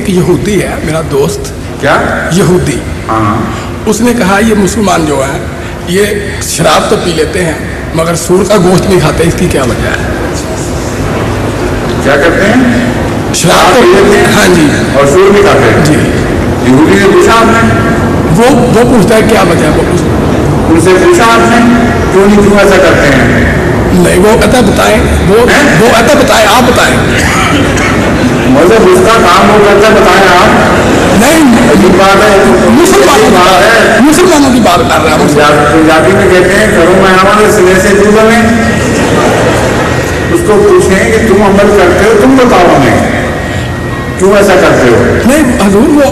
ایک یہودی ہے میرا دوست. کیا یہودی. ہاں اس نے کہا یہ مسلمان جو ہیں یہ شراب تو پی لیتے ہیں مگر سور کا گوشت نہیں کھاتے, اس کی کیا وجہ ہے؟ کیا کرتے ہیں؟ شراب تو پی لیتے ہیں ہاں جی, اور سور بھی کھاتے ہیں. جی. یہودی نے پوچھا آپ نے؟ وہ پوچھتا ہے کیا وجہ ہے, وہ پوچھتا ان سے پوچھا آپ نے کیوں ایسا کرتے ہیں؟ نہیں, وہ کہتا بتائیں, وہ کہتا بتائیں, آپ بتائیں. مطلب اس کا کام وہ کرتا ہے, بتائیں آپ. نہیں, عجیب بات ہے, مسلمانوں کی بات کر رہا ہے. پنجابی میں کہتے ہیں گھروں میں ہمارے سلے سے دور بنے. اس کو پوچھیں کہ تم عمل کرتے ہو, تم بتاؤ ہمیں کیوں ایسا کرتے ہو. نہیں حضور, وہ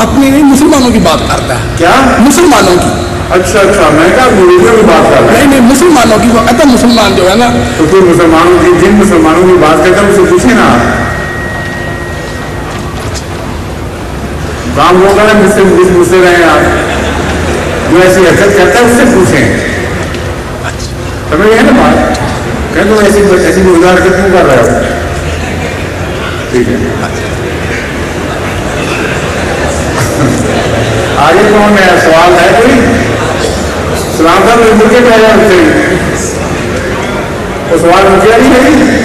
اپنی نہیں مسلمانوں کی بات کرتا ہے. کیا مسلمانوں کی؟ اچھا, میں کہا یہودیوں کی بات کر رہا ہے. نہیں, مسلمانوں کی. وہ کہتا مسلمان جو ہے نا, تو پھر مسلمانوں کی, جن مسلمانوں کی بات کرتے ہیں اسے پوچھیں نا آپ. کام وہ کریں مجھ سے رہے آپ, جو ایسی حرکت کرتا ہے اس سے پوچھیں. سمجھ گئے نا بات؟ کہ تم ایسی بزرگ حرکت کیوں کر رہے ہو. ٹھیک ہے, آگے کون ہے؟ سوال ہے کوئی؟ سلام صاحب مل کے کہہ رہے ہیں وہ سوال مجھے نہیں ہے.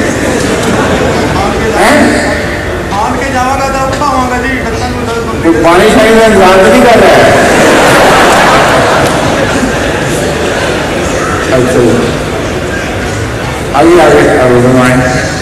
پانی شانی میں انتظار نہیں کر رہا ہے. اچھا, آگے بنوائیں.